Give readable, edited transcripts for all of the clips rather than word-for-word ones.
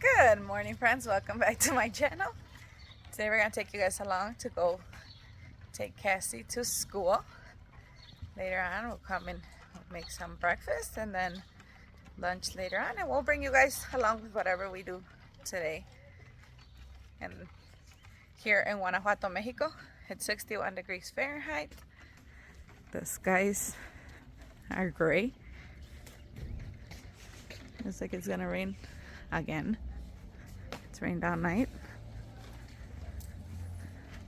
Good morning, friends. Welcome back to my channel. Today we're going to take you guys along to go take Cassie to school. Later on we'll come and make some breakfast and then lunch later on, and we'll bring you guys along with whatever we do today. And here in Guanajuato, Mexico, it's 61 degrees Fahrenheit. The skies are gray. Looks like it's gonna rain again. It's rained all night.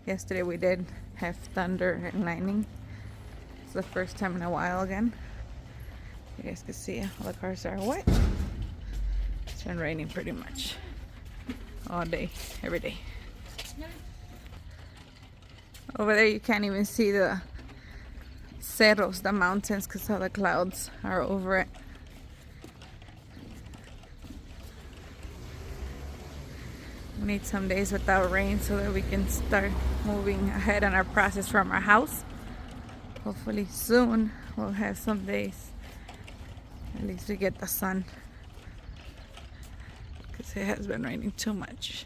Yesterday we did have thunder and lightning. It's the first time in a while again. You guys can see all the cars are wet. It's been raining pretty much all day, every day. Over there you can't even see the cerros, the mountains, because all the clouds are over it. We need some days without rain so that we can start moving ahead on our process from our house. Hopefully soon we'll have some days. At least we get the sun, because it has been raining too much.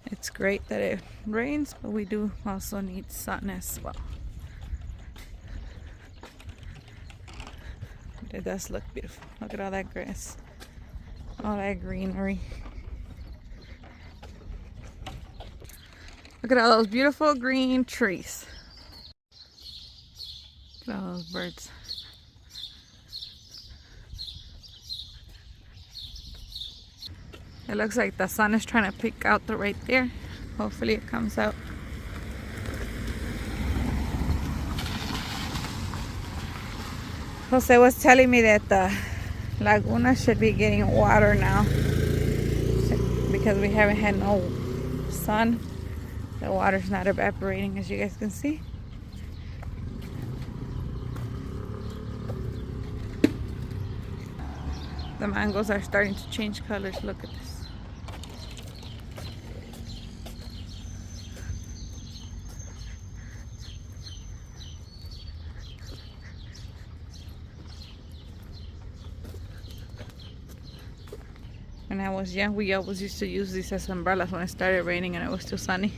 It's great that it rains, but we do also need sun as well. It does look beautiful. Look at all that grass, all that greenery. Look at all those beautiful green trees. Look at all those birds. It looks like the sun is trying to peek out right there. Hopefully it comes out. Jose was telling me that the laguna should be getting water now because we haven't had no sun. The water's not evaporating, as you guys can see. The mangoes are starting to change colors. Look at this. When I was young, we always used to use these as umbrellas when it started raining and it was too sunny.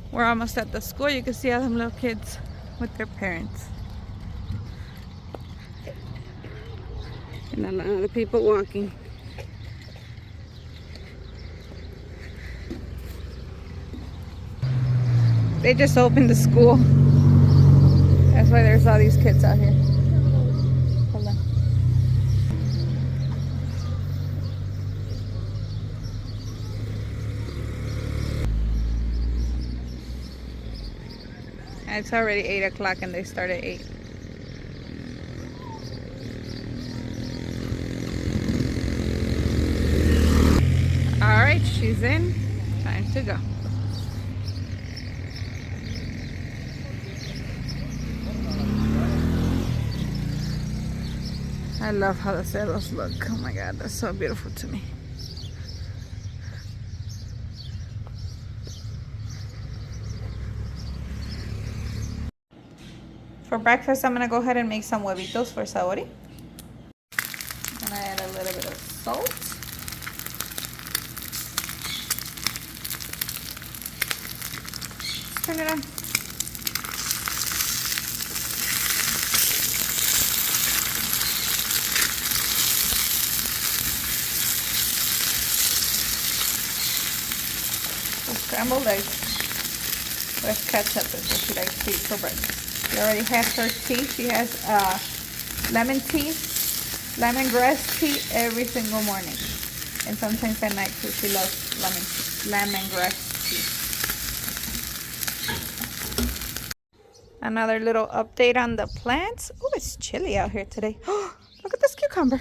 We're almost at the school. You can see all them little kids with their parents. And a lot of people walking. They just opened the school. That's why there's all these kids out here. Hold on. It's already 8 o'clock and they start at 8. Alright, she's in. Time to go. I love how the cerros look. Oh my god, that's so beautiful to me. For breakfast, I'm gonna go ahead and make some huevitos for Saori. I'm gonna add a little bit of salt. Turn it on. Scrambled eggs with ketchup is what she likes to eat for breakfast. She already has her tea. She has lemon tea, lemongrass tea every single morning. And sometimes at night too. She loves lemongrass tea. Another little update on the plants. Oh, it's chilly out here today. Oh, look at this cucumber.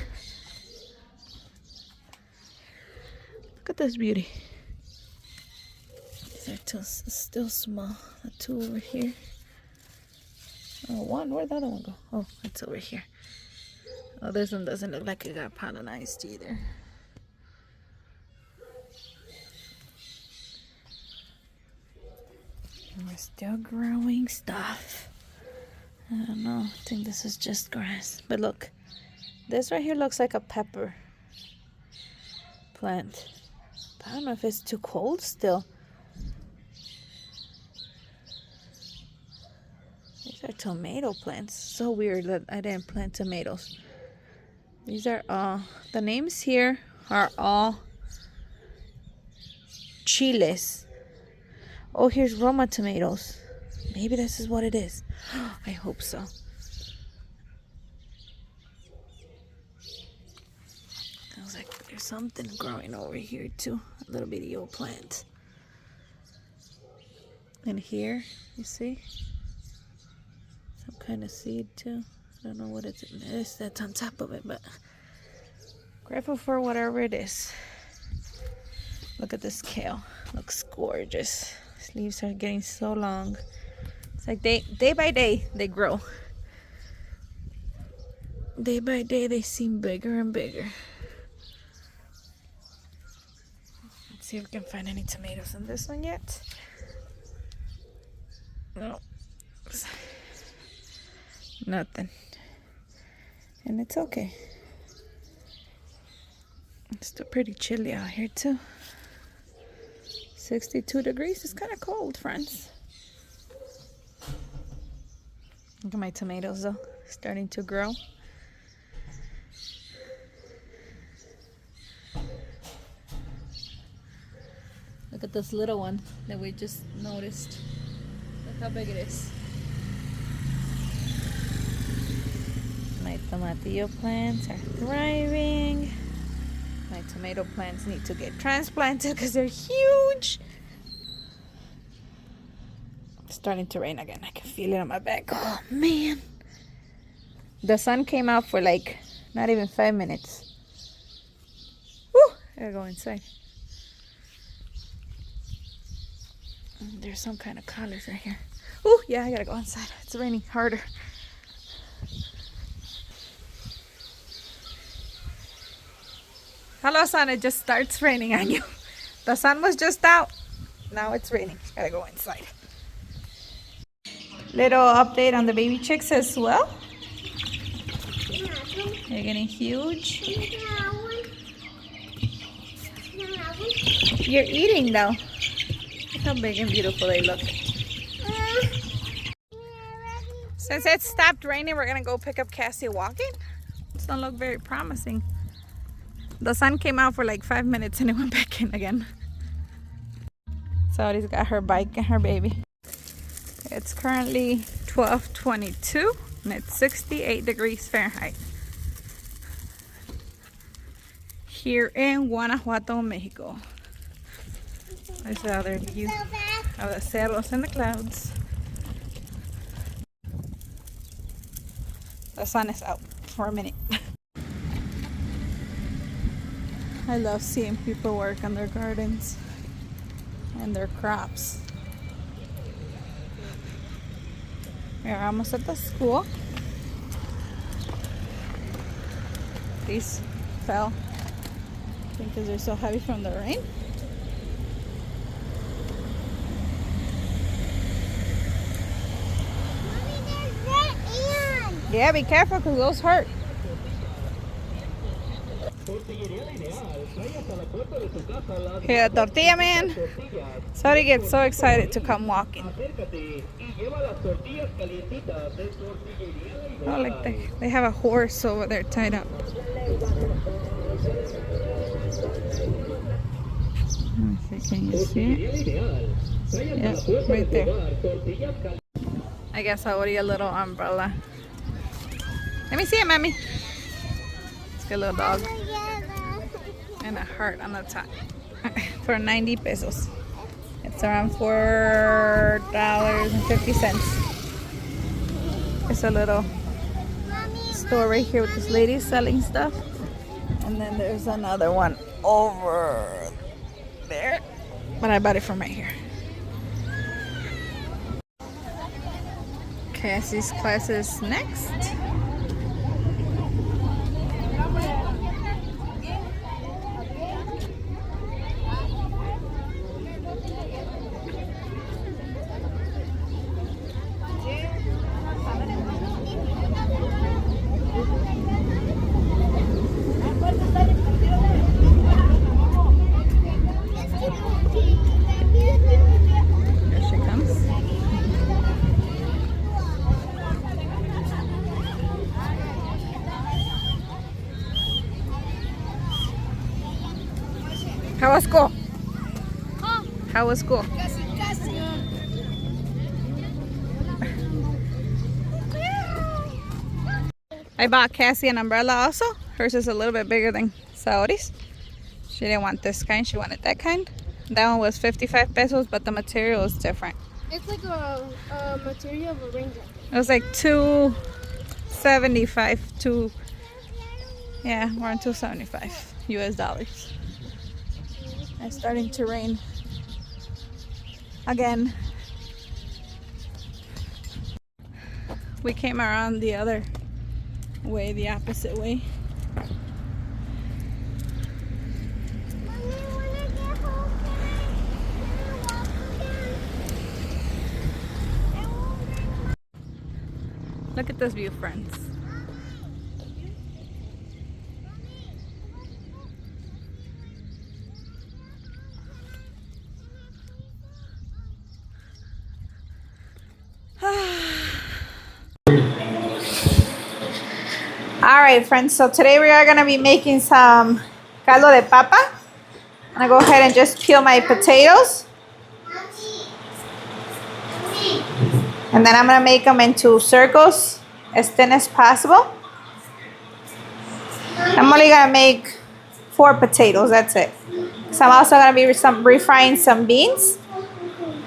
Look at this beauty. They're still small. The two over here. Oh, one. Where'd the other one go? Oh, it's over here. Oh, this one doesn't look like it got pollinized either. And we're still growing stuff. I don't know. I think this is just grass. But look, this right here looks like a pepper plant. But I don't know if it's too cold still. These are tomato plants. So weird that I didn't plant tomatoes. These are all, the names here are all chiles. Oh, here's Roma tomatoes. Maybe this is what it is. I hope so. Sounds like there's something growing over here too. A little bitty old plant. And here, you see? Some kind of seed too. I don't know what it is that's on top of it, but grateful for whatever it is. Look at this kale. Looks gorgeous. Its leaves are getting so long. It's like day by day they grow. Day by day they seem bigger and bigger. Let's see if we can find any tomatoes in this one yet. No. Nothing. And it's okay. It's still pretty chilly out here too. 62 degrees. It's kind of cold, friends. Look at my tomatoes though, starting to grow. Look at this little one that we just noticed. Look how big it is. My tomatillo plants are thriving. My tomato plants need to get transplanted because they're huge. It's starting to rain again. I can feel it on my back. Oh man. The sun came out for like not even 5 minutes. Woo! I gotta go inside. There's some kind of colors right here. Ooh, yeah, I gotta go inside. It's raining harder. Hello, sun. It just starts raining on you. The sun was just out. Now it's raining. Gotta go inside. Little update on the baby chicks as well. They're getting huge. You're eating though. Look how big and beautiful they look. Since it stopped raining, we're gonna go pick up Cassie walking. Doesn't look very promising. The sun came out for like 5 minutes and it went back in again. Saudi's got her bike and her baby. It's currently 12:22 and it's 68 degrees Fahrenheit. Here in Guanajuato, Mexico. There's the other view of the cerros and the clouds. The sun is out for a minute. I love seeing people work on their gardens and their crops. We're almost at the school. These fell, I think because they're so heavy from the rain. Yeah, be careful because those hurt. Here, tortilla man. Sorry, gets so excited to come walking. Oh, like they have a horse over there tied up. Let's see, can you see it? Yeah, right there. I guess I'll order a little umbrella. Let me see it, mommy. It's a little dog. And a heart on the top. For 90 pesos. It's around $4.50. It's a little store right here with this lady selling stuff. And then there's another one over there. But I bought it from right here. Cassie's class is next. How was school? Huh? How was school? Cassie. I bought Cassie an umbrella also. Hers is a little bit bigger than Saori's. She didn't want this kind, she wanted that kind. That one was 55 pesos, but the material is different. It's like a material of a rain jacket. It was like 275 to, yeah, around 275 US dollars. It's starting to rain again. We came around the other way, the opposite way. Look at this view, friends. Alright friends, so today we are going to be making some caldo de papa. I'm going to go ahead and just peel my potatoes. And then I'm going to make them into circles as thin as possible. I'm only going to make 4 potatoes, that's it. So I'm also going to be refrying some beans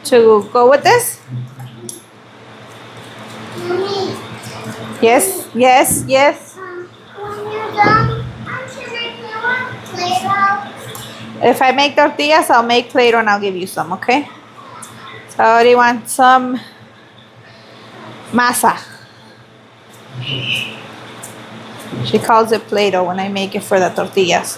to go with this. Yes, yes, yes. When you're done, I'm sure you want Play-Doh. If I make tortillas, I'll make Play-Doh and I'll give you some, okay? So I already want some masa. She calls it Play-Doh when I make it for the tortillas.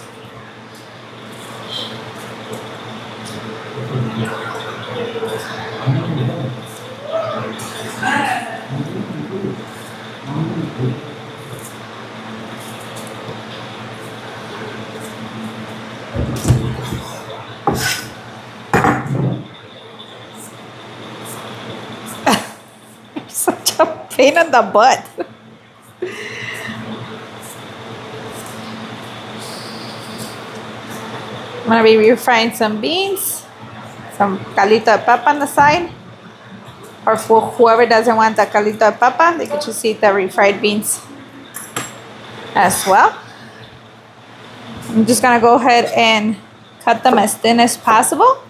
Such a pain in the butt. I'm gonna be refrying some beans, some caldito de papa on the side, or for whoever doesn't want the caldito de papa, they can just eat the refried beans as well. I'm just gonna go ahead and cut them as thin as possible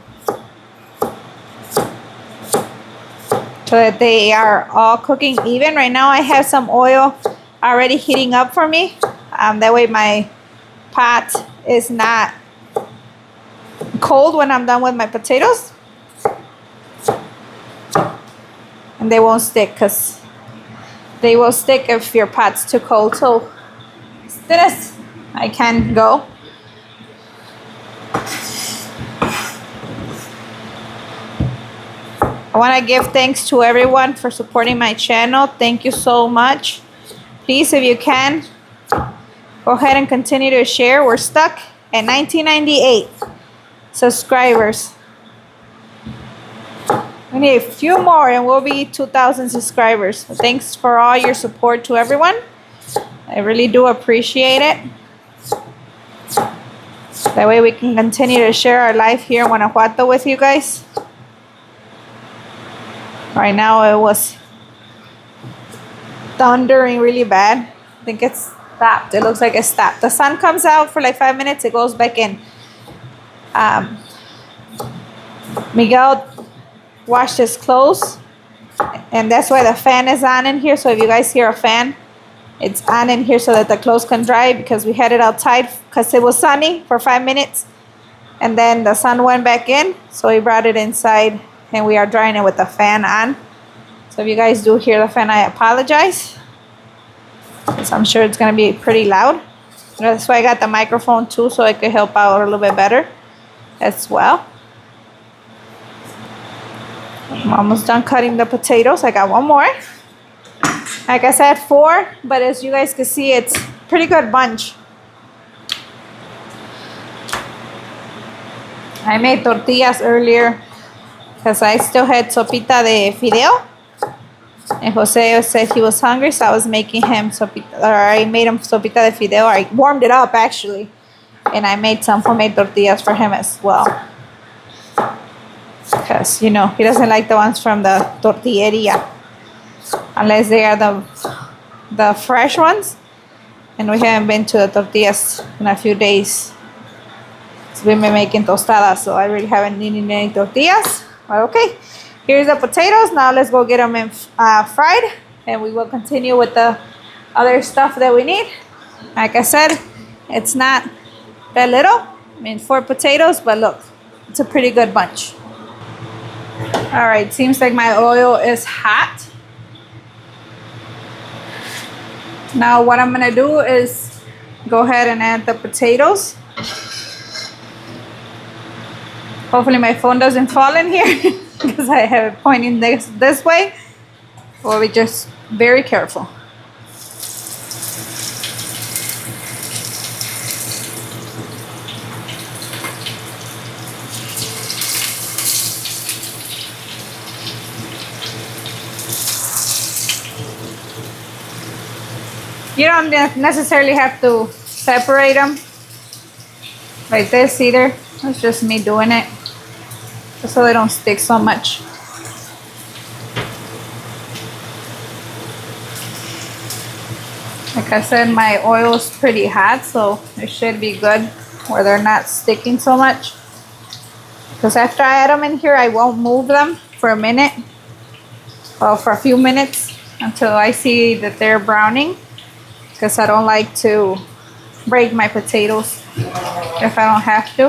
so that they are all cooking even. Right now I have some oil already heating up for me. That way my pot is not cold when I'm done with my potatoes. And they won't stick, because they will stick if your pot's too cold. So as thin as I can go. I want to give thanks to everyone for supporting my channel. Thank you so much. Please, if you can, go ahead and continue to share. We're stuck at 1998 subscribers. We need a few more and we'll be 2,000 subscribers. Thanks for all your support to everyone. I really do appreciate it. That way we can continue to share our life here in Guanajuato with you guys. Right now it was thundering really bad. I think it's stopped. It looks like it stopped. The sun comes out for like 5 minutes. It goes back in. Miguel washed his clothes. And that's why the fan is on in here. So if you guys hear a fan, it's on in here so that the clothes can dry, because we had it outside because it was sunny for 5 minutes. And then the sun went back in. So we brought it inside. And we are drying it with the fan on. So if you guys do hear the fan, I apologize, because I'm sure it's going to be pretty loud. That's why I got the microphone too, so I could help out a little bit better as well. I'm almost done cutting the potatoes. I got one more. Like I said, 4, but as you guys can see, it's a pretty good bunch. I made tortillas earlier because I still had sopita de fideo, and Jose said he was hungry, so I was making him sopita, or I made him sopita de fideo. I warmed it up actually, And I made some homemade tortillas for him as well. Because, you know, he doesn't like the ones from the tortilleria. Unless they are the fresh ones. And we haven't been to the tortillas in a few days. So we've been making tostadas, so I really haven't needed any tortillas. But okay, here's the potatoes. Now let's go get them in, fried. And we will continue with the other stuff that we need. Like I said, it's not that little. I mean, 4 potatoes, but look, it's a pretty good bunch. All right, seems like my oil is hot. Now what I'm gonna do is go ahead and add the potatoes. Hopefully my phone doesn't fall in here because I have it pointing this way. We'll be just very careful. You don't necessarily have to separate them like this either. It's just me doing it just so they don't stick so much. Like I said, my oil is pretty hot, so it should be good where they're not sticking so much. Because after I add them in here, I won't move them for a minute. Well, for a few minutes until I see that they're browning. Because I don't like to break my potatoes if I don't have to.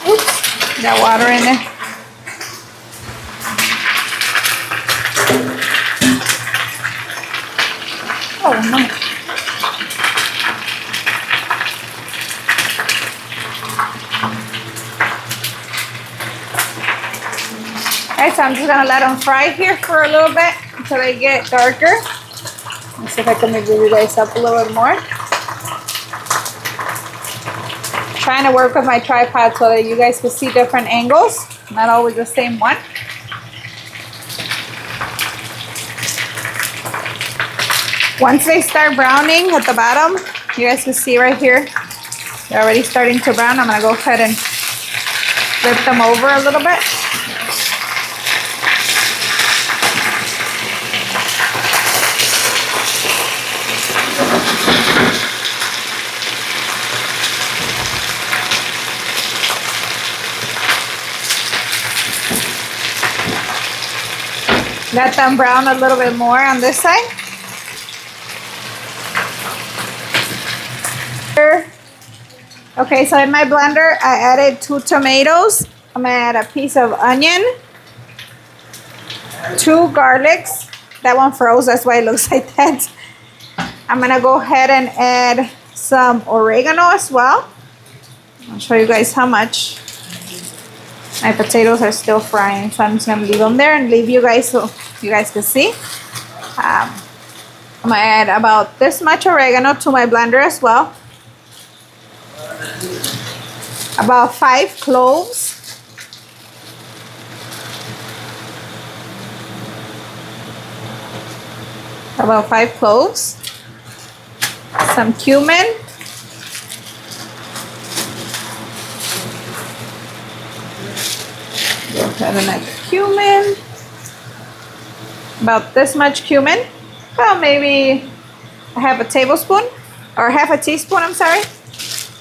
Oops, got water in there. Oh no. Alright, so I'm just gonna let them fry here for a little bit until they get darker. Let's see if I can maybe you guys up a little bit more. Trying to work with my tripod so that you guys can see different angles, not always the same one. Once they start browning at the bottom, you guys can see right here, they're already starting to brown. I'm gonna go ahead and flip them over a little bit. Let them brown a little bit more on this side. Okay, so in my blender, I added 2 tomatoes. I'm gonna add a piece of onion, 2 garlics. That one froze, that's why it looks like that. I'm gonna go ahead and add some oregano as well. I'll show you guys how much. My potatoes are still frying, so I'm just gonna leave them there and leave you guys so you guys can see. I'm gonna add about this much oregano to my blender as well. About 5 cloves. About 5 cloves. Some cumin. Go ahead and add the cumin. About this much cumin. Well, maybe half a tablespoon or half a teaspoon, I'm sorry.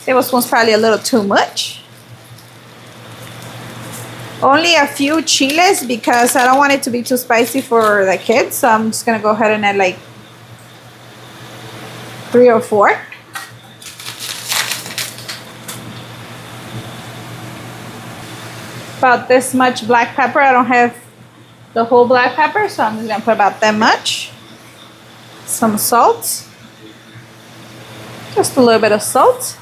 Tablespoon's probably a little too much. Only a few chiles because I don't want it to be too spicy for the kids. So I'm just gonna go ahead and add like 3 or 4. About this much black pepper. I don't have the whole black pepper, so I'm just gonna put about that much. Some salt. Just a little bit of salt.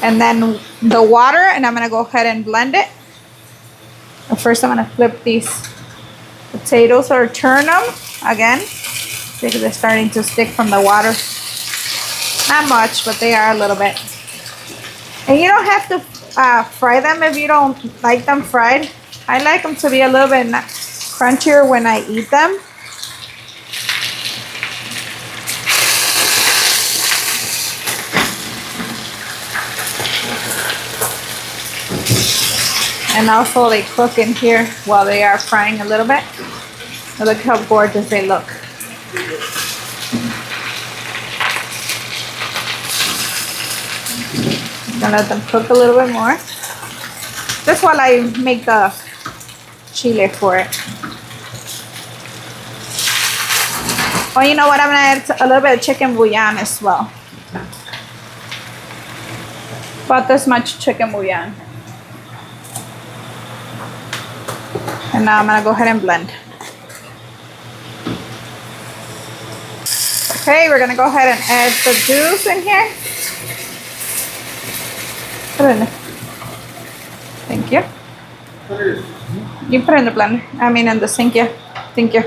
And then the water, and I'm gonna go ahead and blend it. But first I'm gonna flip these potatoes or turn them again. See, they're starting to stick from the water. Not much, but they are a little bit. And you don't have to fry them if you don't like them fried. I like them to be a little bit crunchier when I eat them. And also they cook in here while they are frying a little bit. Look how gorgeous they look. Gonna let them cook a little bit more. That's while I make the chile for it. Oh, you know what? I'm gonna add a little bit of chicken bouillon as well. About this much chicken bouillon. And now I'm gonna go ahead and blend. Okay, we're gonna go ahead and add the juice in here. Put it in. Thank you. You put it in the blender. I mean in the sink, yeah. Thank you.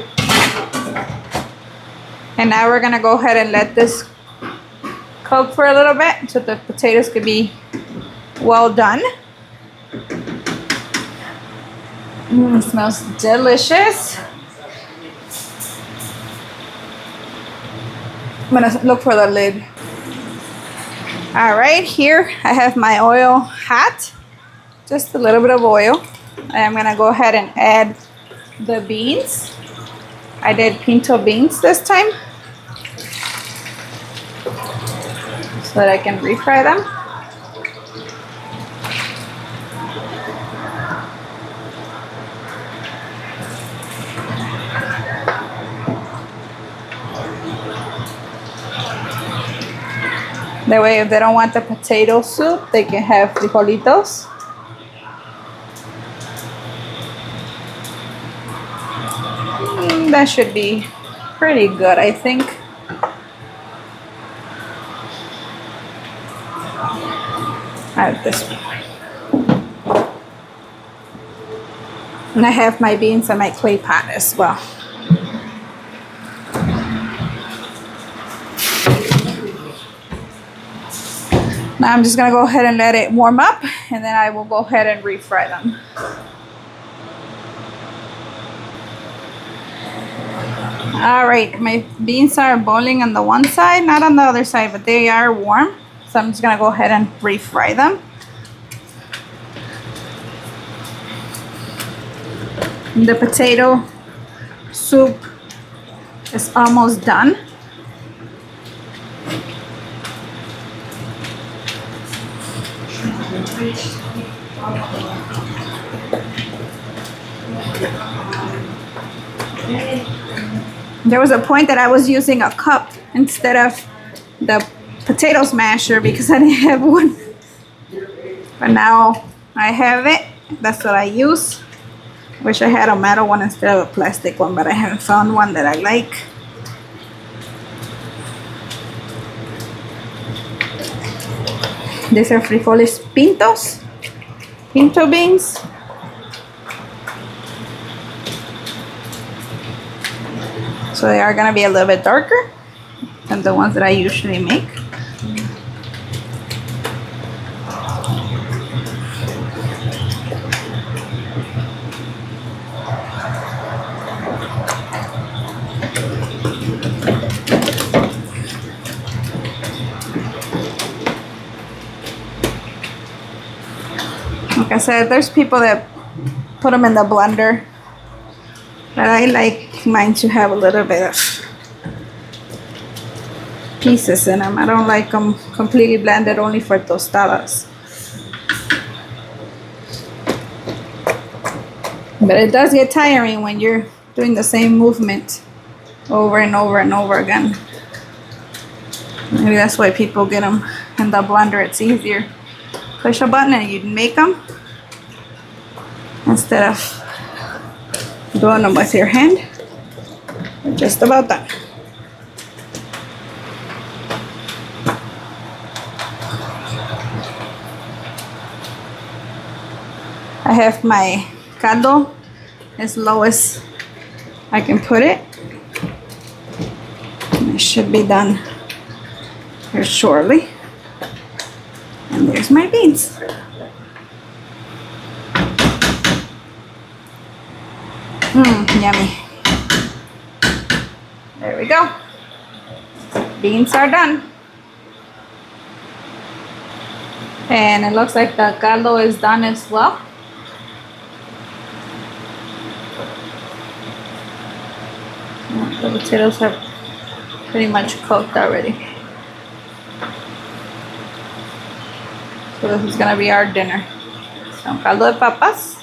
And now we're gonna go ahead and let this cook for a little bit so the potatoes could be well done. It smells delicious. I'm gonna look for the lid. All right, here I have my oil hot. Just a little bit of oil. I'm gonna go ahead and add the beans. I did pinto beans this time so that I can refry them. That way, if they don't want the potato soup, they can have frijolitos. That should be pretty good, I think. At this point. And I have my beans in my clay pot as well. Now I'm just gonna go ahead and let it warm up, and then I will go ahead and refry them. All right, my beans are boiling on the one side, not on the other side, but they are warm. So I'm just gonna go ahead and refry them. The potato soup is almost done. There was a point that I was using a cup instead of the potato smasher because I didn't have one. But now I have it. That's what I use. Wish I had a metal one instead of a plastic one, but I haven't found one that I like. These are frijoles pintos, pinto beans. So they are gonna be a little bit darker than the ones that I usually make. Like I said, there's people that put them in the blender, but I like mine to have a little bit of pieces in them. I don't like them completely blended, only for tostadas. But it does get tiring when you're doing the same movement over and over and over again. Maybe that's why people get them in the blender. It's easier. Push a button and you make them instead of doing them with your hand. We're just about done. I have my caldo as low as I can put it. It should be done here shortly. And there's my beans. Yummy. There we go. Beans are done. And it looks like the caldo is done as well. The potatoes are pretty much cooked already. So this is gonna be our dinner. Some caldo de papas.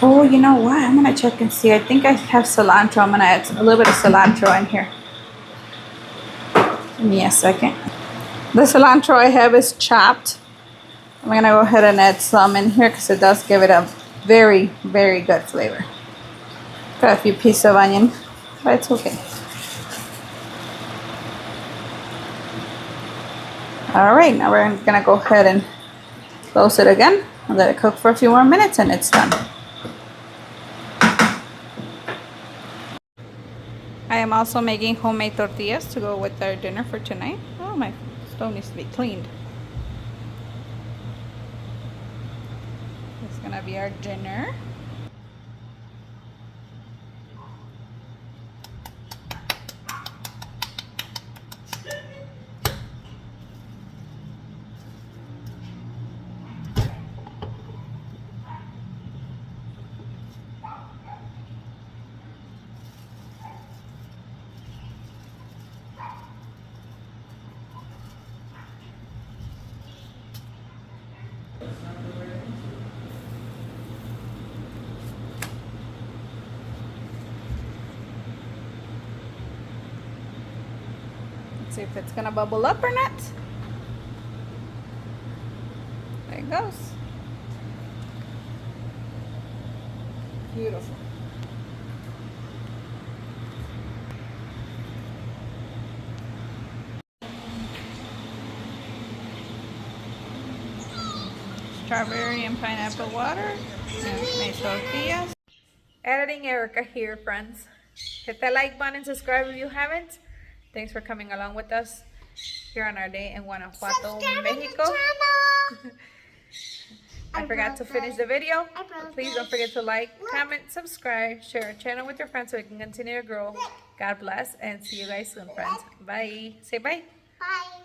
Oh, you know what? I'm gonna check and see. I think I have cilantro. I'm gonna add a little bit of cilantro in here. Give me a second. The cilantro I have is chopped. I'm gonna go ahead and add some in here because it does give it a very, very good flavor. Got a few pieces of onion, but it's okay. All right, now we're gonna go ahead and close it again and let it cook for a few more minutes and it's done. I am also making homemade tortillas to go with our dinner for tonight. Oh, my stove needs to be cleaned. It's gonna be our dinner. See if it's gonna bubble up or not. There it goes. Beautiful. Strawberry and pineapple water and my tortillas. Editing Erica here, friends. Hit that like button and subscribe if you haven't. Thanks for coming along with us here on our day in Guanajuato, Mexico. I forgot to finish the video. Please don't forget to like, comment, subscribe, share our channel with your friends so we can continue to grow. God bless and see you guys soon, friends. Bye. Say bye. Bye.